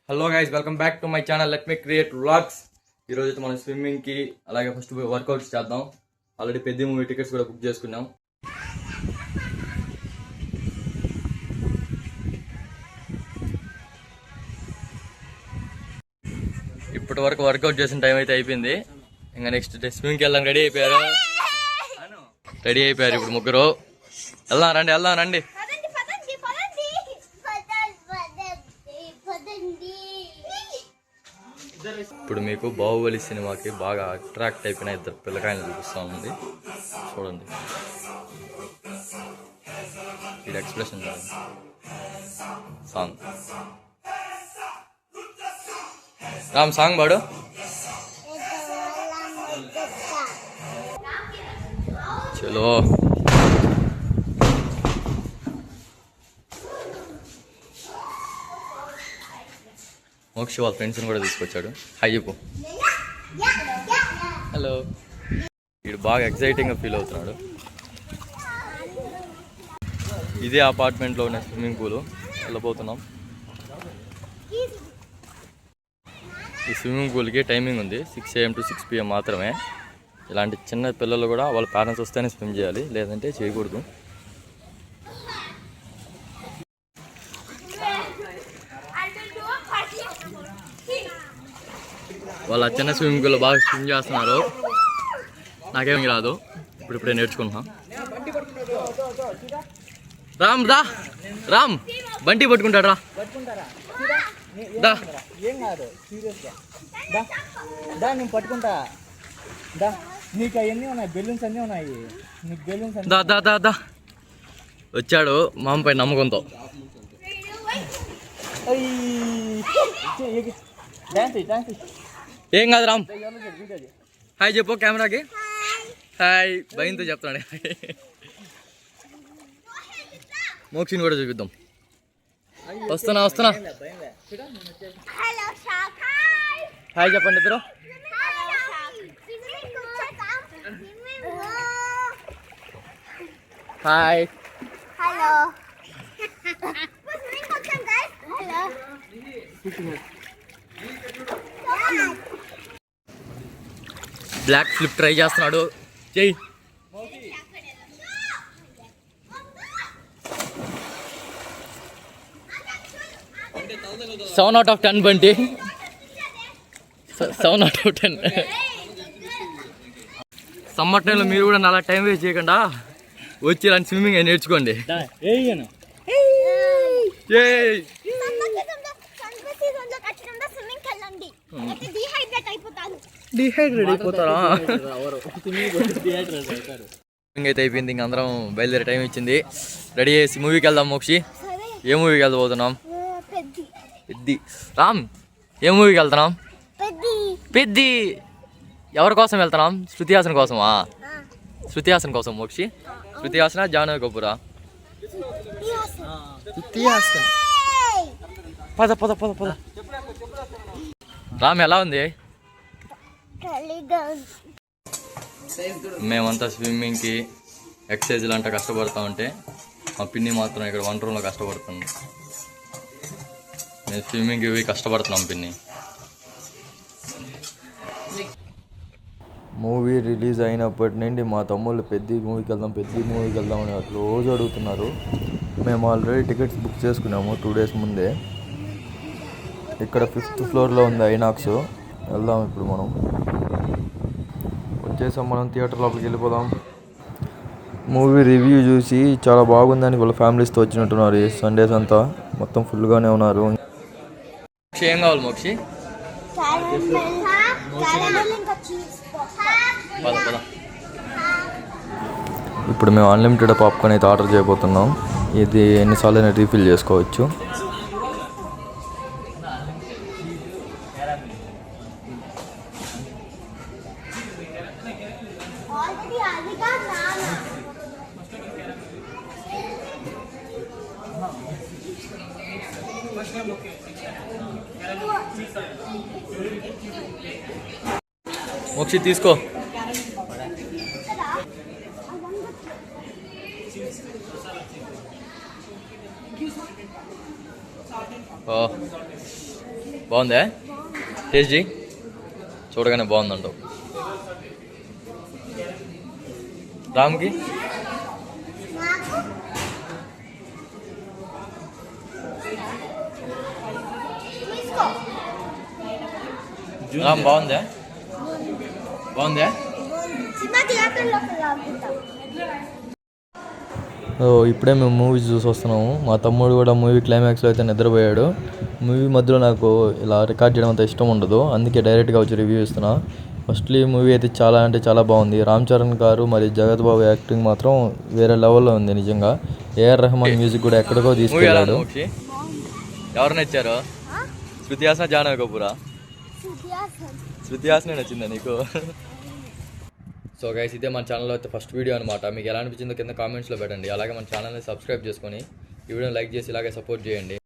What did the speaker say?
Hello guys, welcome back to my channel let me create vlogs. ఈరోజు అయితే మనం స్విమ్మింగ్కి అలాగే ఫస్ట్ వర్కౌట్స్ చేద్దాం. ఆల్రెడీ పెద్ద మూవీ టికెట్స్ కూడా బుక్ చేసుకున్నాం. ఇప్పటి వరకు వర్కౌట్ చేసిన టైం అయితే అయిపోయింది. ఇంకా నెక్స్ట్ డే స్విమ్మింగ్కి వెళ్దాం. రెడీ అయిపోయారు ఇప్పుడు ముగ్గురు. వెళ్దాం రండి. ఇప్పుడు మీకు బాహుబలి సినిమాకి బాగా అట్రాక్ట్ అయిపోయిన ఇద్దరు పిల్లకాయలు చూపిస్తా ఉంది. చూడండి ఇది ఎక్స్ప్రెషన్ సాంగ్. రామ్ సాంగ్ పాడు. చలో మోక్షి వాళ్ళ ఫ్రెండ్స్ని కూడా తీసుకొచ్చాడు. హాయ్ చెప్పు. హలో. వీడు బాగా ఎక్సైటింగ్గా ఫీల్ అవుతున్నాడు. ఇదే అపార్ట్మెంట్లో ఉన్న స్విమ్మింగ్ పూల్ వెళ్ళబోతున్నాం. ఈ స్విమ్మింగ్ పూల్కి టైమింగ్ ఉంది, 6 AM to 6 PM మాత్రమే. ఇలాంటి చిన్న పిల్లలు కూడా వాళ్ళ పేరెంట్స్ వస్తేనే స్విమ్ చేయాలి, లేదంటే చేయకూడదు. వాళ్ళ చిన్న స్విమ్మింగ్ పూల్లో బాగా స్విమ్ చేస్తున్నారు. నాకేమీ రాదు, ఇప్పుడే నేర్చుకుంటున్నా. రామ్ బంటి పట్టుకుంటాడు రా. నేను పట్టుకుంటా. నీకు అవన్నీ ఉన్నాయి, బెలూన్స్ అన్నీ ఉన్నాయి. నీకు బెలూన్స్ దా వచ్చాడు మామ పై నమ్మకంతో. ఏం కాదు రామ్. హాయ్ చెప్పు కెమెరాకి. హాయ్ భయంతో చెప్తాడు. మోక్షిని కూడా చూపిద్దాం. వస్తున్నా. హాయ్ చెప్పండి ఇద్దరు. హాయ్. బ్లాక్ ఫ్లిప్ ట్రై చేస్తున్నాడు. చెయ్యి. 7 out of 10 Bunty. 7 out of 10. Summer టైంలో మీరు కూడా అలా టైం వేస్ట్ చేయకుండా వచ్చి ఇలాంటి స్విమ్మింగ్ నేర్చుకోండి. డిహైడ్రేట్ అయిపోతారా? అయితే అయిపోయింది, ఇంక అందరం బయలుదేరే టైం ఇచ్చింది. రెడీ చేసి మూవీకి వెళ్దాం. మోక్షి ఏ మూవీకి వెళ్ళబోతున్నాం? పెద్ది. రామ్ ఏ మూవీకి వెళ్తున్నాం? పెద్ది. ఎవరి కోసం వెళ్తున్నాం? శృతి హాసన్ కోసమా? శృతి హాసన్ కోసం. మోక్షి శృతి హాసనా జాహ్నవి కపూరా? శృతి హాసన్. పద. రామ్ ఎలా ఉంది? మేమంతా స్విమ్మింగ్కి ఎక్సర్సైజ్లు అంటే కష్టపడతా ఉంటే మా పిన్ని మాత్రం ఇక్కడ వంట రూమ్లో కష్టపడుతుంది. మేము స్విమ్మింగ్కి ఇవి కష్టపడుతున్నాం పిన్ని. మూవీ రిలీజ్ అయినప్పటి నుండి మా తమ్ముళ్ళు పెద్ద మూవీకి వెళ్దాం అని రోజు అడుగుతున్నారు. మేము ఆల్రెడీ టికెట్స్ బుక్ చేసుకున్నాము 2 days ముందే. ఇక్కడ 5th floorలో ఉంది ఐనాక్స్. వెళ్దాం ఇప్పుడు. మనం వచ్చేసాం. మనం థియేటర్ లోపలికి వెళ్ళిపోదాం. మూవీ రివ్యూ చూసి చాలా బాగుందని వాళ్ళ ఫ్యామిలీస్తో వచ్చినట్టున్నారు. సండేస్ అంతా మొత్తం ఫుల్గానే ఉన్నారు. ఏం కావాలి మోక్షి? ఇప్పుడు మేము అన్లిమిటెడ్ పాప్కార్న్ అయితే ఆర్డర్ చేయబోతున్నాం. ఇది ఎన్నిసార్లు అయినా రీఫిల్ చేసుకోవచ్చు. మోక్షి తీసుకో. బాగుందా? టేస్ట్ చేయి, చూడగానే బాగుందంటావు. రామ్కి రామ్ బాగుందా? బాగుందా? ఇప్పుడే మేము మూవీ చూసి వస్తున్నాము. మా తమ్ముడు కూడా మూవీ క్లైమాక్స్లో అయితే నిద్రపోయాడు. మూవీ మధ్యలో నాకు ఇలా రికార్డ్ చేయడం అంత ఇష్టం ఉండదు, అందుకే డైరెక్ట్గా వచ్చి రివ్యూ ఇస్తున్నా. ఫస్ట్లీ మూవీ అయితే చాలా అంటే చాలా బాగుంది. రామ్ చరణ్ గారు మరి జగత్ బాబు యాక్టింగ్ మాత్రం వేరే లెవెల్లో ఉంది నిజంగా. ఏఆర్ రెహమాన్ మ్యూజిక్ కూడా ఎక్కడికో తీసుకెళ్ళాడు. ఎవరు నచ్చారు? శృతి హాసన్, జాహ్నవి కపూరా? శృతి హాసనే నచ్చిందా నీకు? సో గైస్, ఇదే మన ఛానల్లో అయితే ఫస్ట్ వీడియో అనమాట. మీకు ఎలా అనిపించిందో కింద కామెంట్స్లో పెట్టండి. అలాగే మన ఛానల్ని సబ్స్క్రైబ్ చేసుకొని ఈ వీడియోని లైక్ చేసి ఇలాగే సపోర్ట్ చేయండి.